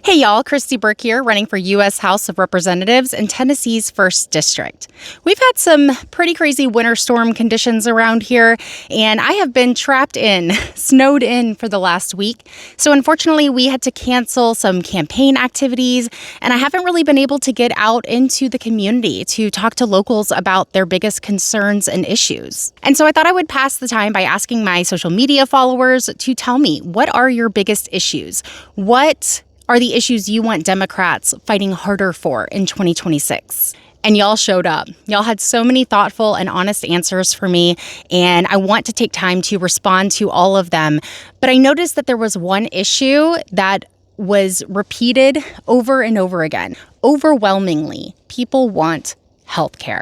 Hey y'all, Christy Burke here, running for U.S. House of Representatives in Tennessee's 1st District. We've had some pretty crazy winter storm conditions around here, and I have been snowed in for the last week. So unfortunately, we had to cancel some campaign activities, and I haven't really been able to get out into the community to talk to locals about their biggest concerns and issues. And so I thought I would pass the time by asking my social media followers to tell me, what are your biggest issues? What are the issues you want Democrats fighting harder for in 2026? And y'all showed up. Y'all had so many thoughtful and honest answers for me, and I want to take time to respond to all of them. But I noticed that there was one issue that was repeated over and over again. Overwhelmingly, people want healthcare.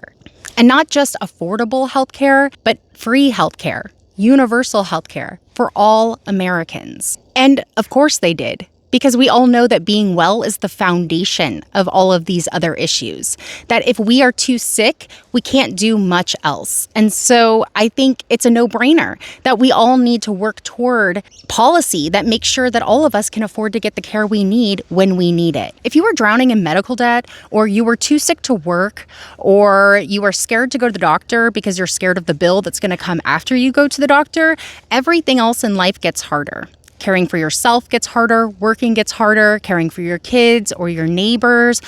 And not just affordable healthcare, but free healthcare, universal healthcare for all Americans. And of course they did. Because we all know that being well is the foundation of all of these other issues. That if we are too sick, we can't do much else. And so I think it's a no-brainer that we all need to work toward policy that makes sure that all of us can afford to get the care we need when we need it. If you are drowning in medical debt, or you were too sick to work, or you are scared to go to the doctor because you're scared of the bill that's going to come after you go to the doctor, everything else in life gets harder. Caring for yourself gets harder, working gets harder, caring for your kids or your neighbors,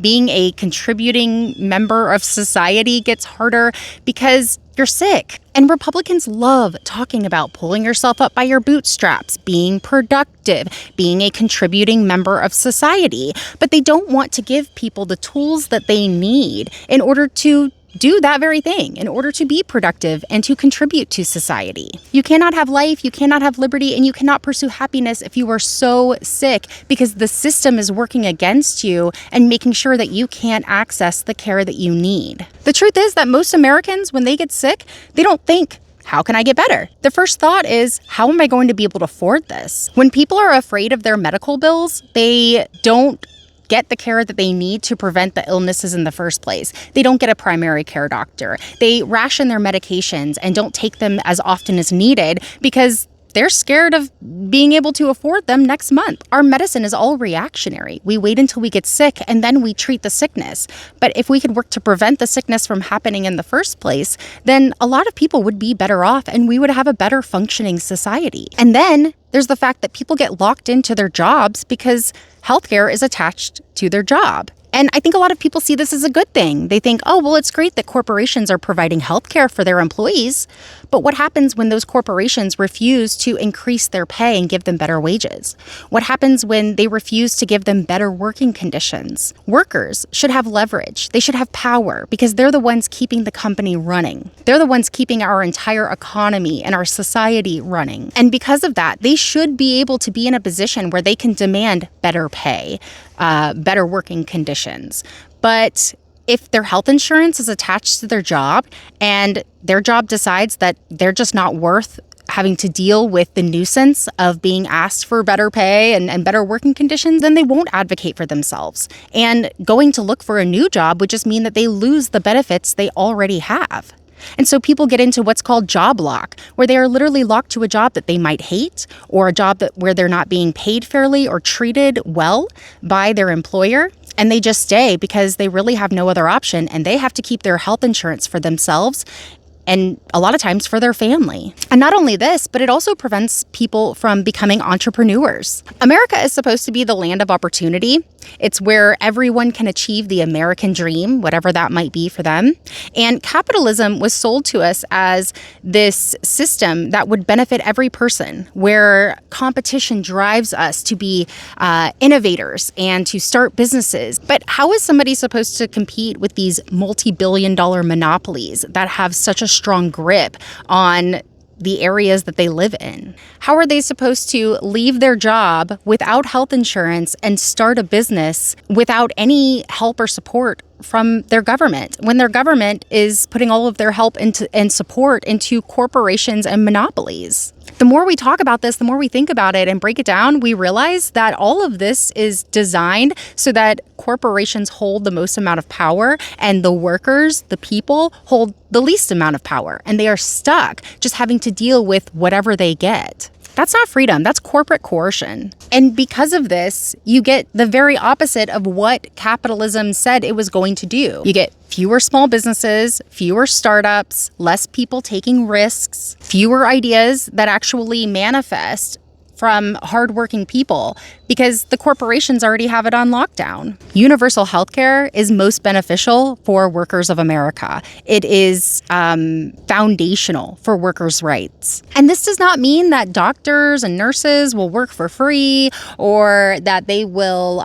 being a contributing member of society gets harder because you're sick. And Republicans love talking about pulling yourself up by your bootstraps, being productive, being a contributing member of society. But they don't want to give people the tools that they need in order to do that very thing, in order to be productive and to contribute to society. You cannot have life, you cannot have liberty, and you cannot pursue happiness if you are so sick, because the system is working against you and making sure that you can't access the care that you need. The truth is that most Americans, when they get sick, they don't think, how can I get better? The first thought is, how am I going to be able to afford this? When people are afraid of their medical bills, they don't get the care that they need to prevent the illnesses in the first place. They don't get a primary care doctor. They ration their medications and don't take them as often as needed because they're scared of being able to afford them next month. Our medicine is all reactionary. We wait until we get sick and then we treat the sickness. But if we could work to prevent the sickness from happening in the first place, then a lot of people would be better off and we would have a better functioning society. And then there's the fact that people get locked into their jobs because healthcare is attached to their job. And I think a lot of people see this as a good thing. They think, oh, well, it's great that corporations are providing healthcare for their employees. But what happens when those corporations refuse to increase their pay and give them better wages? What happens when they refuse to give them better working conditions? Workers should have leverage. They should have power because they're the ones keeping the company running. They're the ones keeping our entire economy and our society running. And because of that, they should be able to be in a position where they can demand better pay, better working conditions. But if their health insurance is attached to their job and their job decides that they're just not worth having to deal with the nuisance of being asked for better pay and better working conditions, then they won't advocate for themselves. And going to look for a new job would just mean that they lose the benefits they already have. And so people get into what's called job lock, where they are literally locked to a job that they might hate, or a job where they're not being paid fairly or treated well by their employer. And they just stay because they really have no other option, and they have to keep their health insurance for themselves and a lot of times for their family. And not only this, but it also prevents people from becoming entrepreneurs. America is supposed to be the land of opportunity. It's where everyone can achieve the American dream, whatever that might be for them. And capitalism was sold to us as this system that would benefit every person, where competition drives us to be innovators and to start businesses. But how is somebody supposed to compete with these multi-billion-dollar monopolies that have such a strong grip on the areas that they live in? How are they supposed to leave their job without health insurance and start a business without any help or support from their government, when their government is putting all of their help and support into corporations and monopolies? The more we talk about this, the more we think about it and break it down, we realize that all of this is designed so that corporations hold the most amount of power and the workers, the people, hold the least amount of power. And they are stuck just having to deal with whatever they get. That's not freedom. That's corporate coercion. And because of this, you get the very opposite of what capitalism said it was going to do. You get fewer small businesses, fewer startups, less people taking risks, fewer ideas that actually manifest from hardworking people because the corporations already have it on lockdown. Universal healthcare is most beneficial for workers of America. It is foundational for workers' rights. And this does not mean that doctors and nurses will work for free or that they will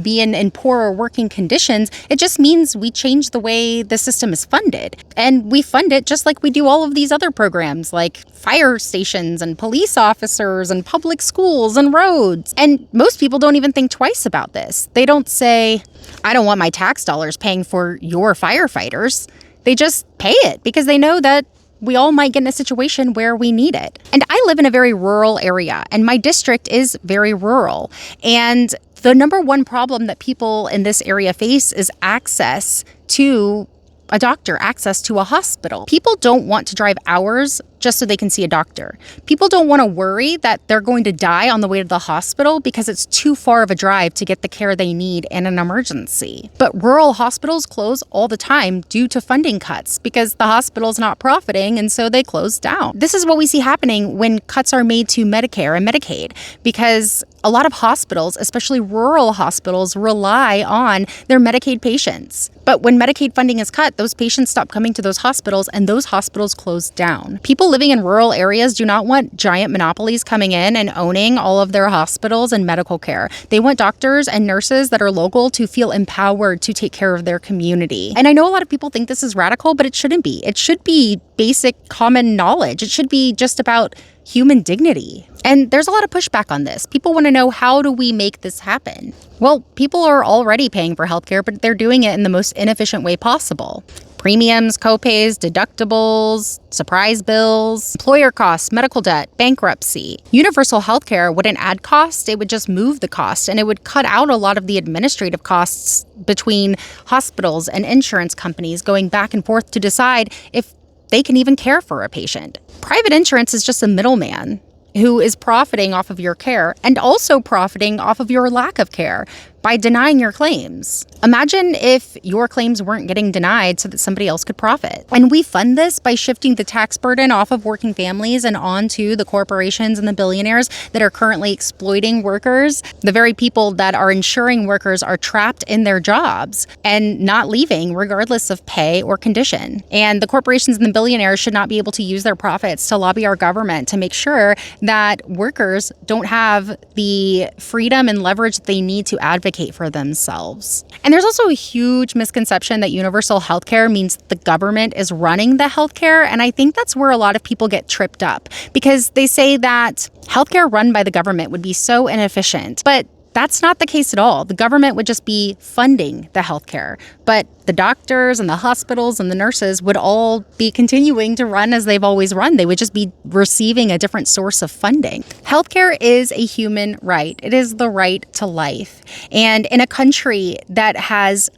be in poorer working conditions. It just means we change the way the system is funded. And we fund it just like we do all of these other programs like fire stations and police officers and public schools and roads. And most people don't even think twice about this. They don't say, I don't want my tax dollars paying for your firefighters. They just pay it because they know that we all might get in a situation where we need it. And I live in a very rural area, and my district is very rural. And the number one problem that people in this area face is access to a doctor, access to a hospital. People don't want to drive hours just so they can see a doctor. People don't want to worry that they're going to die on the way to the hospital because it's too far of a drive to get the care they need in an emergency. But rural hospitals close all the time due to funding cuts because the hospital's not profiting and so they close down. This is what we see happening when cuts are made to Medicare and Medicaid because a lot of hospitals, especially rural hospitals, rely on their Medicaid patients. But when Medicaid funding is cut, those patients stop coming to those hospitals and those hospitals close down. People living in rural areas do not want giant monopolies coming in and owning all of their hospitals and medical care. They want doctors and nurses that are local to feel empowered to take care of their community. And I know a lot of people think this is radical, but it shouldn't be. It should be basic common knowledge. It should be just about human dignity. And there's a lot of pushback on this. People want to know, how do we make this happen? Well, people are already paying for healthcare, but they're doing it in the most inefficient way possible. Premiums, copays, deductibles, surprise bills, employer costs, medical debt, bankruptcy. Universal healthcare wouldn't add cost, it would just move the cost, and it would cut out a lot of the administrative costs between hospitals and insurance companies going back and forth to decide if they can even care for a patient. Private insurance is just a middleman who is profiting off of your care and also profiting off of your lack of care by denying your claims. Imagine if your claims weren't getting denied so that somebody else could profit. And we fund this by shifting the tax burden off of working families and onto the corporations and the billionaires that are currently exploiting workers. The very people that are ensuring workers are trapped in their jobs and not leaving regardless of pay or condition. And the corporations and the billionaires should not be able to use their profits to lobby our government to make sure that workers don't have the freedom and leverage that they need to advocate for themselves. And there's also a huge misconception that universal healthcare means the government is running the healthcare. And I think that's where a lot of people get tripped up because they say that healthcare run by the government would be so inefficient. But that's not the case at all. The government would just be funding the healthcare, but the doctors and the hospitals and the nurses would all be continuing to run as they've always run. They would just be receiving a different source of funding. Healthcare is a human right. It is the right to life. And in a country that has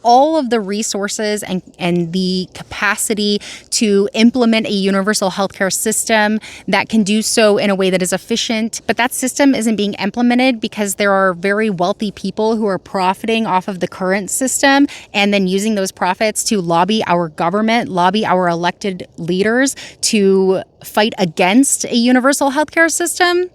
all of the resources and the capacity to implement a universal healthcare system that can do so in a way that is efficient, but that system isn't being implemented because there are very wealthy people who are profiting off of the current system and then using those profits to lobby our government, lobby our elected leaders to fight against a universal healthcare system.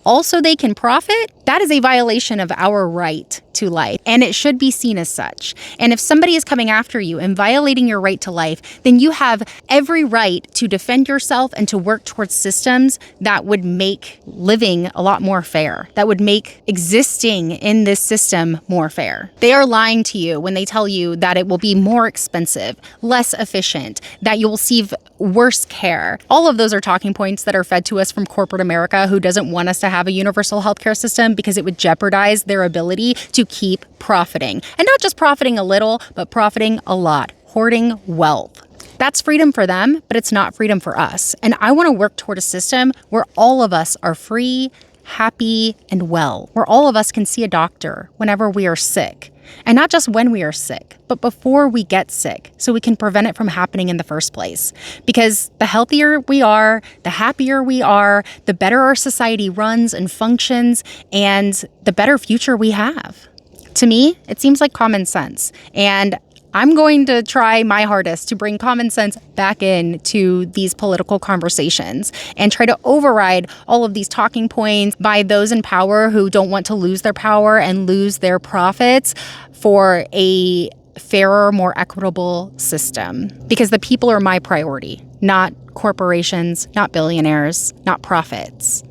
Also, they can profit. That is a violation of our right to life, and it should be seen as such. And if somebody is coming after you and violating your right to life, then you have every right to defend yourself and to work towards systems that would make living a lot more fair, that would make existing in this system more fair. They are lying to you when they tell you that it will be more expensive, less efficient, that you will receive worse care. All of those are talking points that are fed to us from corporate America, who doesn't want us to have a universal healthcare system because it would jeopardize their ability to keep profiting. And not just profiting a little, but profiting a lot, hoarding wealth. That's freedom for them, but it's not freedom for us. And I want to work toward a system where all of us are free, happy, and well, where all of us can see a doctor whenever we are sick. And not just when we are sick, but before we get sick, so we can prevent it from happening in the first place. Because the healthier we are, the happier we are, the better our society runs and functions, and the better future we have. To me, it seems like common sense. And I'm going to try my hardest to bring common sense back into these political conversations and try to override all of these talking points by those in power who don't want to lose their power and lose their profits for a fairer, more equitable system. Because the people are my priority, not corporations, not billionaires, not profits.